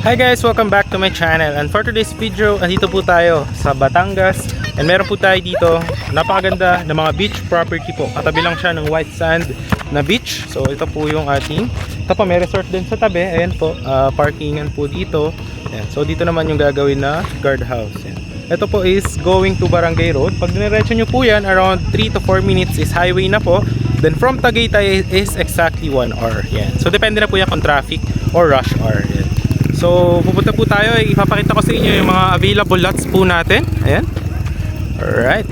Hi guys! Welcome back to my channel, and for today's video, andito po tayo sa Batangas, and meron po tayo dito napakaganda na mga beach property po. Katabi lang siya ng white sand na beach. So ito po yung ating, ito po may resort din sa tabi. Ayan po, parkingan po dito. Ayan. So dito naman yung gagawin na guardhouse. Ayan. Ito po is going to Barangay Road. Pag diniretso nyo po yan, around 3 to 4 minutes is highway na po. Then from Tagaytay is exactly 1 hour. Ayan. So depende na po yan kung traffic or rush hour. Ayan. So pupunta po tayo, ipapakita ko sa inyo yung mga available lots po natin. Ayan. Alright.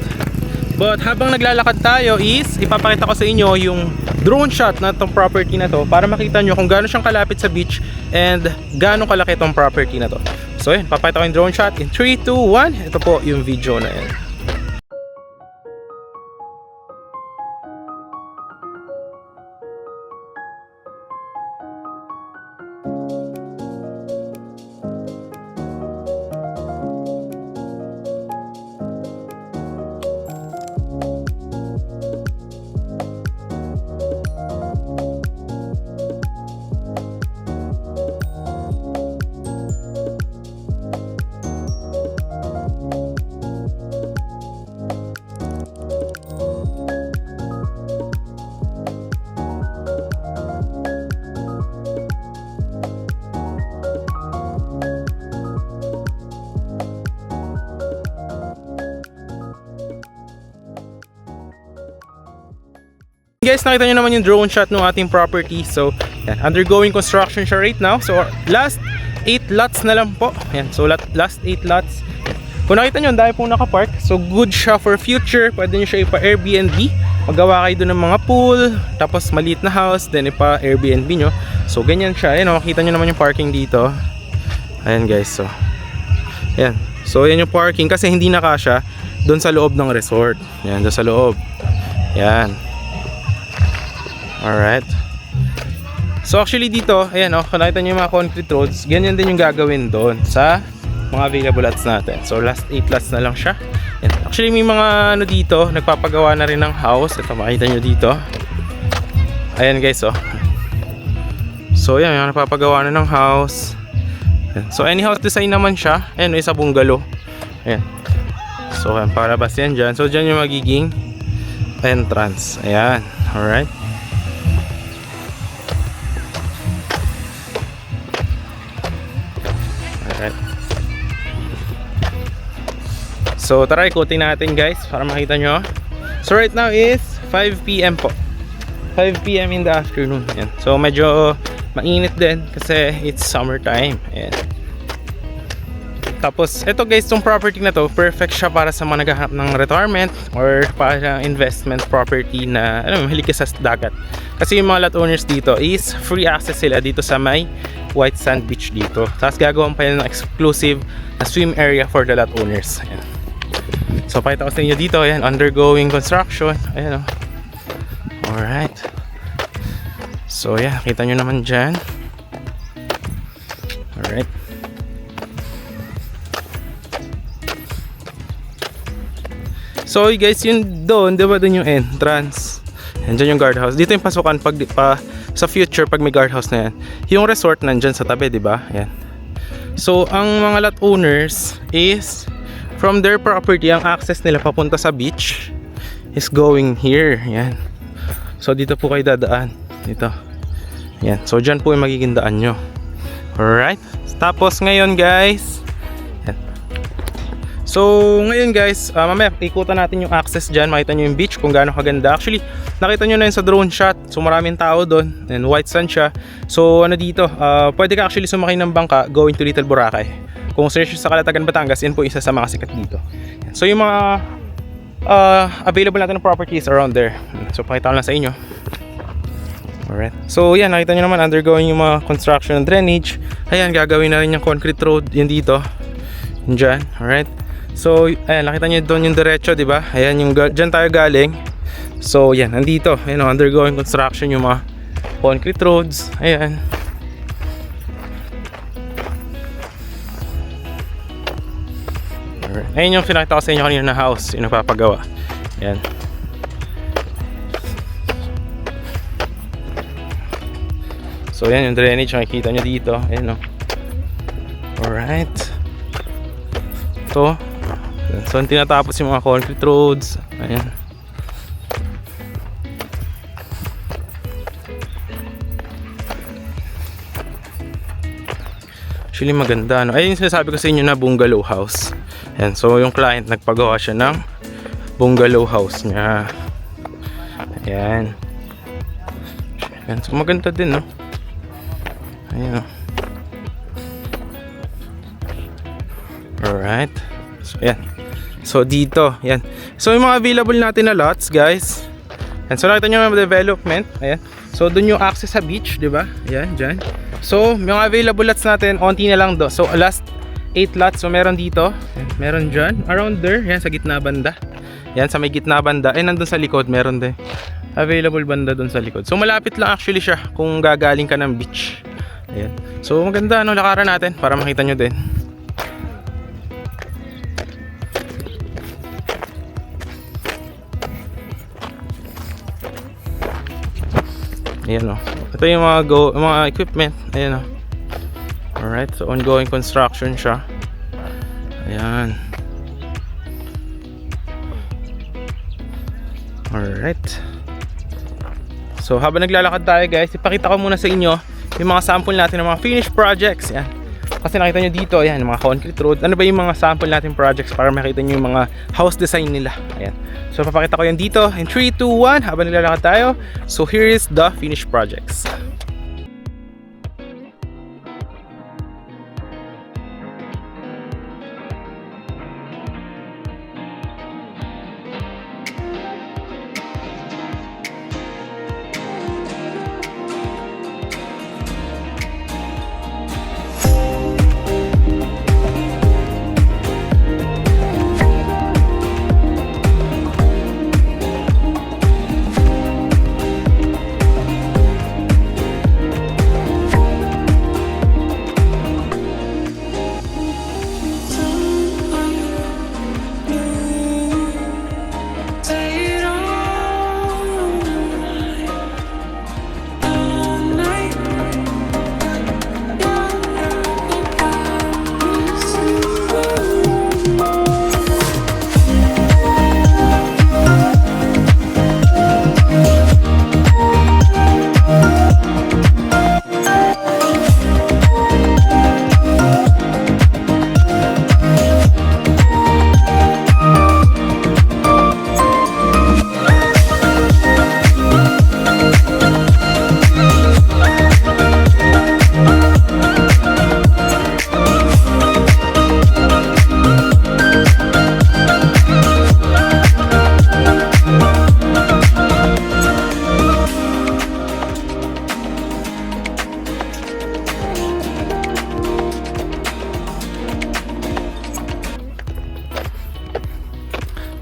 But habang naglalakad tayo is ipapakita ko sa inyo yung drone shot na itong property na to para makita nyo kung gaano siyang kalapit sa beach and gaano kalaki itong property na to. So ayan, papakita ko yung drone shot in 3, 2, 1. Ito po yung video na yan. Guys, nakita nyo naman yung drone shot ng ating property. So, yan, undergoing construction siya right now. So, last 8 lots na lang po. Yan, so last 8 lots. Kung nakita nyo, ang dami pong nakapark. So, good siya for future. Pwede nyo siya ipa-Airbnb. Magawa kayo doon ng mga pool. Tapos, maliit na house. Then, ipa-Airbnb nyo. So, ganyan siya. Ayan, makita nyo naman yung parking dito. Ayan guys, so. Ayan. So, yan yung parking. Kasi hindi nakasya doon sa loob ng resort. Ayan, doon sa loob. Ayan. Alright. So actually dito, ayan kung nakita nyo yung mga concrete roads, ganyan din yung gagawin doon sa mga available lots natin. So last 8 lots na lang siya. Ayan. Actually may mga ano dito, nagpapagawa na rin ng house. Ito makita nyo dito. Ayan guys So ayan, yung nagpapagawa na ng house. Ayan. So any house design naman siya. Ayan, may isa bungalow. Ayan. So ayan, palabas yan dyan. So dyan yung magiging entrance. Ayan. Alright. So tara, ikutin natin guys para makita nyo. So right now is 5 PM po. 5 PM in the afternoon. Ayan. So medyo mainit din kasi it's summertime. Ayan. Tapos ito guys, itong property na to, perfect siya para sa mga naghahanap ng retirement or para investment property na mahilig sa dagat. Kasi yung mga lot owners dito is free access sila dito sa may white sand beach dito. Tapos gagawin pa yun ng exclusive na swim area for the lot owners. Ayan. So pakita ko sa inyo dito, ayan, undergoing construction. Ayan Alright. So yeah, kita nyo naman dyan. Alright. So guys, yun doon, diba doon yung entrance. Ayan, dyan yung guardhouse. Dito yung pasukan pag sa future pag may guardhouse na yan. Yung resort nandyan sa tabi, diba? Ayan. So ang mga lot owners is from their property, ang access nila papunta sa beach is going here. Yan. So dito po kayo dadaan. Dito. Yan. So dyan po yung magiging daan nyo. Alright. Tapos ngayon guys. Yan. So ngayon guys, mamaya ikutan natin yung access dyan. Makita nyo yung beach kung gaano kaganda. Actually, nakita nyo na yun sa drone shot. So maraming tao doon. And white sand siya. So ano dito, pwede ka actually sumakay ng bangka going to Little Boracay. Kung search sa Calatagan, Batangas, yan po isa sa mga sikat dito. So yung mga available natin na properties around there. So pakita ko lang sa inyo. Alright. So yan, nakita nyo naman undergoing yung mga construction and drainage. Ayan, gagawin na rin yung concrete road yun dito. Yun dyan. Alright. So ayan, nakita nyo doon yung diretso, diba? Ayan, yung dyan tayo galing. So yan, nandito. Ayan, undergoing construction yung mga concrete roads. Ayan. Ayun yung pinakita ko sa inyo kanina na house, yung napapagawa. Ayan. So yan yung drainage, makikita nyo dito. Ayan o. Alright. Ito. So, tinatapos yung mga concrete roads. Ayan. Actually maganda, no? Ayun yung sinasabi ko sa inyo na bungalow house. Ayan. So, yung client nagpagawa siya ng bungalow house niya. Ayan. Ayan. So, maganda din, no? Ayan, no? Alright. So, ayan. So, dito. Ayan. So, yung mga available natin na lots, guys. Ayan. So, nakita nyo yung development. Ayan. So, dun yung access sa beach, di ba? Ayan, dyan. So, yung available lots natin, onti na lang do. So, last 8 lots. So, meron dito. Ayan. Meron dyan. Around there. Ayan, sa gitna banda. Ayan, sa may gitna banda. Eh, nandun sa likod, meron din. Available banda dun sa likod. So, malapit lang actually siya kung gagaling ka ng beach. Ayan. So, maganda, no? Lakaran natin para makita nyo din. Ayan, o. Ito yung mga equipment. Ayan, o. Alright, so ongoing construction siya. Ayan. Alright. So habang naglalakad tayo, guys, ipakita ko muna sa inyo yung mga sample natin ng mga finished projects. Ayan. Kasi nakita nyo dito, ayan, mga concrete road. Ano ba yung mga sample natin projects para makita nyo yung mga house design nila. Ayan. So papakita ko yan dito in 3, 2, 1 habang naglalakad tayo. So here is the finished projects.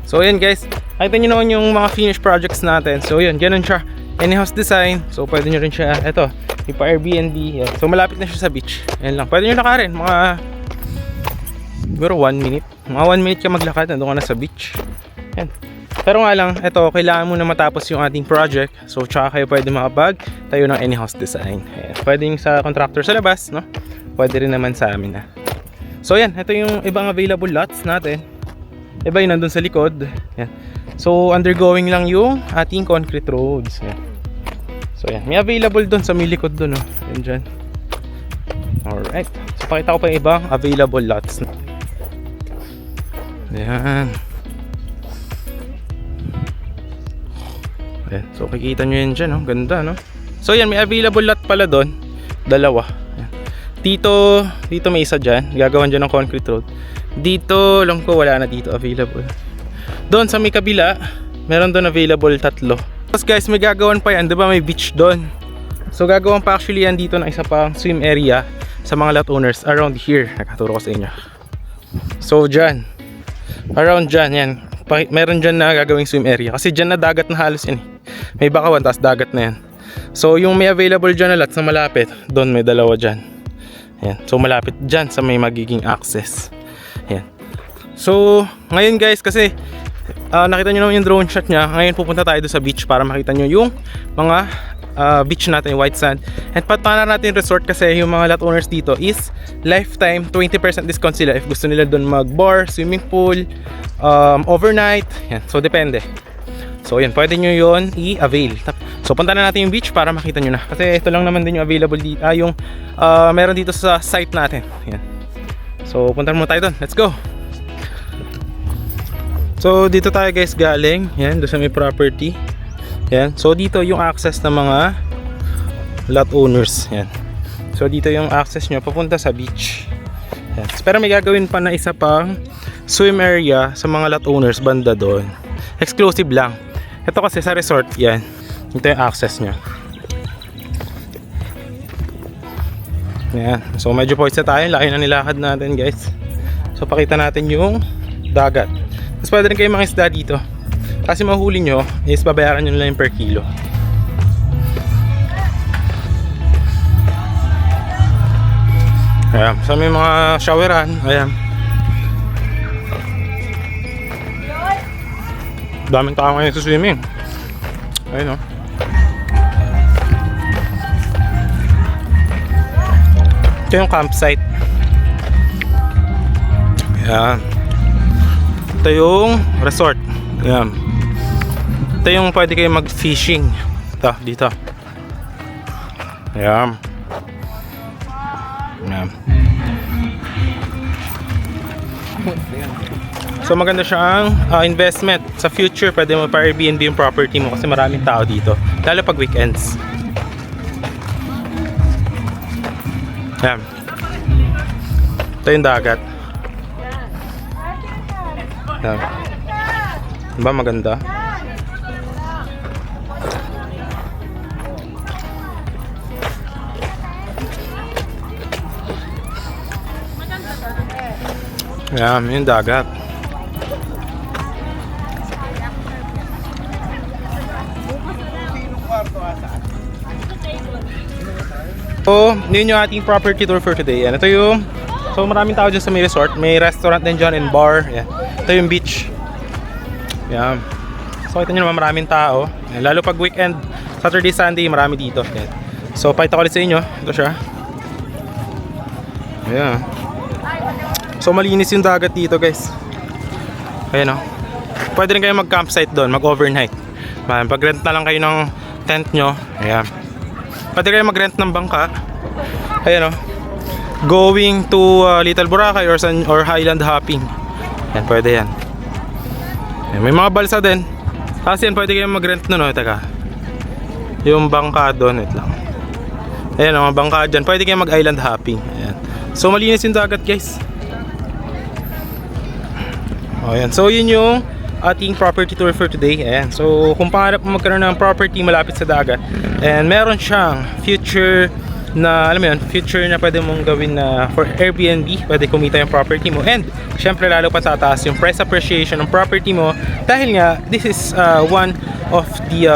So ayan, guys, nakita nyo naman yung mga finished projects natin. So yun, ganun siya. Any house design. So pwede nyo rin siya, eto, ipa Airbnb. Yan. So malapit na siya sa beach. Ayan lang, pwede nyo lakarin. Mga siguro 1 minute. Mga 1 minute ka maglakad, nandun ka na sa beach. Yan. Pero nga lang, eto, kailangan mo na matapos yung ating project. So tsaka kayo pwede makapag tayo ng any house design. Ayan. Pwede yung sa contractor sa labas, no? Pwede rin naman sa amin na. So yan, ito yung ibang available lots natin. Iba yun nandun sa likod. Yan. So undergoing lang yung ating concrete roads. Yan. So yan, may available dun sa may likod dun, oh. Yan dyan. Alright. So pakita ko pa yung ibang available lots. Yan. Yan. So kikita nyo yan dyan, oh. Ganda, no? So yan, may available lot pala dun. Dalawa. Yan. Dito may isa dyan. Gagawan dyan ng concrete road. Dito, alam ko wala na dito available. Doon sa may kabila, meron doon available 3. Tapos guys, may gagawan pa yan, 'di ba? May beach doon. So gagawan pa actually yan dito ng isa pang swim area sa mga lot owners around here. Nakaturo ko sa inyo. So dyan, around dyan, yan. Meron dyan na gagawing swim area. Kasi dyan na dagat na halos yan. May bakawan, tapos dagat na yan. So yung may available dyan na lots na malapit, doon may dalawa dyan. Yan. So malapit dyan sa may magiging access. Yan. So ngayon guys, kasi nakita nyo naman yung drone shot nya. Ngayon pupunta tayo doon sa beach para makita nyo yung mga beach natin, yung white sand. And patana natin yung resort kasi yung mga lot owners dito is lifetime 20% discount sila if gusto nila doon mag-bar, swimming pool, overnight. Yan. So depende. So yan, pwede nyo yun i-avail. So punta na natin yung beach para makita nyo na. Kasi ito lang naman din yung available dito, yung meron dito sa site natin. Yan. So punta muna tayo doon. Let's go! So dito tayo guys galing. Yan, doon sa may property. Yan. So dito yung access ng mga lot owners. Yan. So dito yung access nyo papunta sa beach. Yan. Pero may gagawin pa na isa pang swim area sa mga lot owners banda doon. Exclusive lang. Ito kasi sa resort, yan. Ito yung access nyo. Yan. So medyo poise na tayo. Laki na nilakad natin guys. So pakita natin yung dagat. Tapos pwede rin kayo mangisda dito. Kasi mahuli nyo is babayaran nyo lang yung per kilo. Ayan. So may mga showeran. Ayan. Daming tao ngayon sa swimming. Ayun o. Ito yung campsite. Ayan. Ito yung resort. Ayan. Ito yung pwede kayo mag-fishing. Ito, dito. Ayan. Ayan. So maganda siyang investment. Sa future, pwede mo pa Airbnb yung property mo kasi maraming tao dito. Lalo pag weekends. Ayan. Ito yung dagat. Ayan. Diba maganda? Ayan, yung dagat. So, yun yung ating property tour for today. Yan, ito yung, so maraming tao dyan sa may resort. May restaurant din dyan and bar. Yan. Ito yung beach. Yan. So, ito nyo naman maraming tao. Yan. Lalo pag weekend, Saturday, Sunday, marami dito. Yan. So, pakita ko ulit sa inyo. Ito siya. Ayan. So, malinis yung dagat dito guys. Ayan o. Pwede rin kayo mag-campsite doon, mag-overnight. Pag-rent na lang kayo ng tent nyo. Ayan. Pwede kayo mag-rent ng bangka. Ayan o. Going to Little Boracay or Highland hopping. Yan, pwede yan. Ayan, may mga balsa din. Tapos yan, pwede kayo mag-rent nun o. Teka. Yung bangka doon. Wait lang. Ayan o, mga bangka dyan. Pwede kayo mag-island hopping. Ayan. So, malinis yung dagat guys. Ayan. So, yun yung ating property tour for today. Ayan. So, kung pangarap mo magkaroon ng property malapit sa dagat and meron siyang future na, alam mo yun, future na pwede mong gawin na for Airbnb, pwede kumita yung property mo and syempre lalo pa tataas yung price appreciation ng property mo dahil nga this is one of the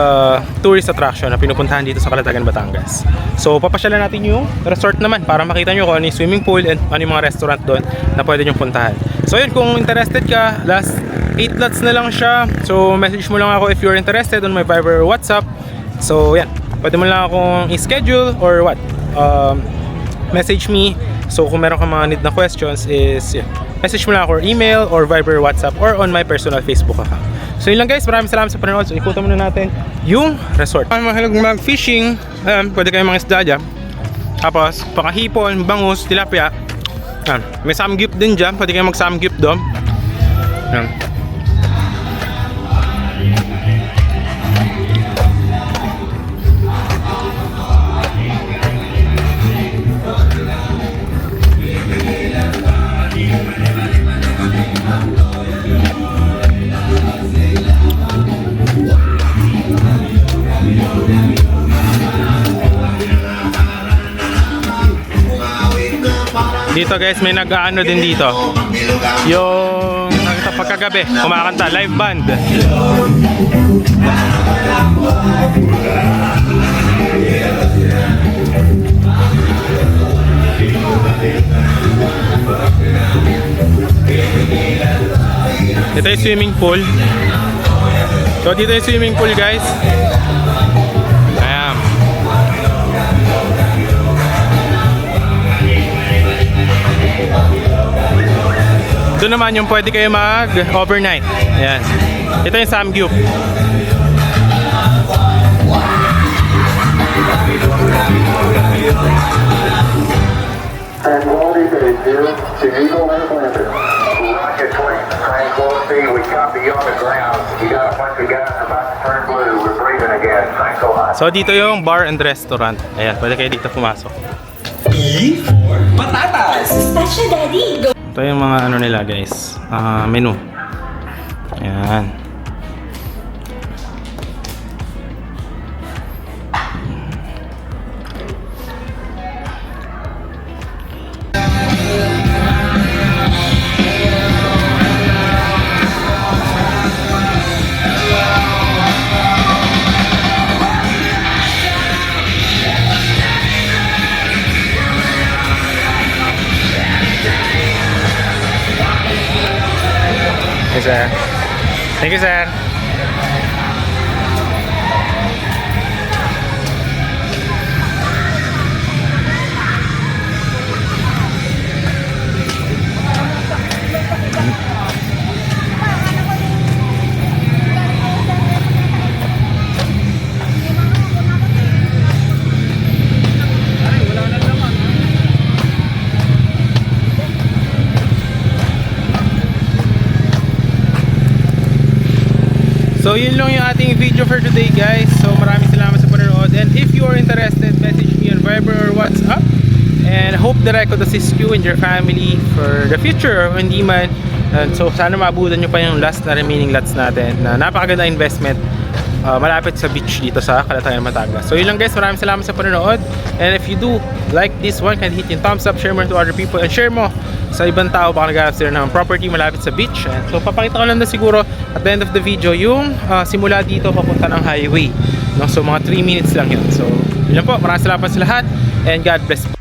tourist attraction na pinupuntahan dito sa Calatagan, Batangas. So, papasyalan natin yung resort naman para makita nyo kung ano yung swimming pool and ano yung mga restaurant doon na pwede nyo puntahan. So, yun, kung interested ka, last 8 lots na lang siya. So, message mo lang ako if you're interested on my Viber or WhatsApp. So, yan. Pwede mo lang akong i-schedule or what? Message me. So, kung meron ka mga need na questions is, yeah, message mo lang ako or email or Viber, WhatsApp or on my personal Facebook account. So, yun lang guys. Maraming salamat sa panonood. So, ikutan muna natin yung resort. Kung mahilig mag-fishing, pwede kayo mga isda dyan. Tapos, pakahipon, bangus, tilapia. Yan. May samgyup din dyan. Pwede kayo mag-samgyup doon. Yan. Dito guys, may nag-ano din dito. Yung nakita pagkagabi, kumakanta, live band. Ito yung swimming pool. So dito yung swimming pool guys. Ayan. Doon naman yung pwede kayo mag-overnight. Ayan. Ito yung Samgyup. Tranquility Base here, the Eagle has landed. Rocket Point, Tranquility, we copy you on the ground. You got a bunch of guys about to turn blue. We're breathing again. Tranquility. So dito yung bar and restaurant. Ayan, pwede kayo dito pumasok. E for patatas. Pistachio Daddy. Go. Ito yung mga ano nila guys, menu. Ayan. Hey, sir. Thank you, sir. So yun lang yung ating video for today guys. So maraming salamat sa panonood. And if you are interested, message me on Viber or WhatsApp. And hope that I could assist you and your family for the future o hindi man. And so sana maabutan nyo pa yung last na remaining lots natin na napakaganda investment. Malapit sa beach dito sa Calatayan, Batangas. So yun lang guys, maraming salamat sa panonood. And if you do like this one, can hit yung thumbs up, share mo to other people, and share mo sa ibang tao baka naghahanap sila ng property malapit sa beach. And so papakita ko lang na siguro at the end of the video yung simula dito papunta ng highway, no? So mga 3 minutes lang yun. So yun lang po, maraming salamat sa lahat and God bless po.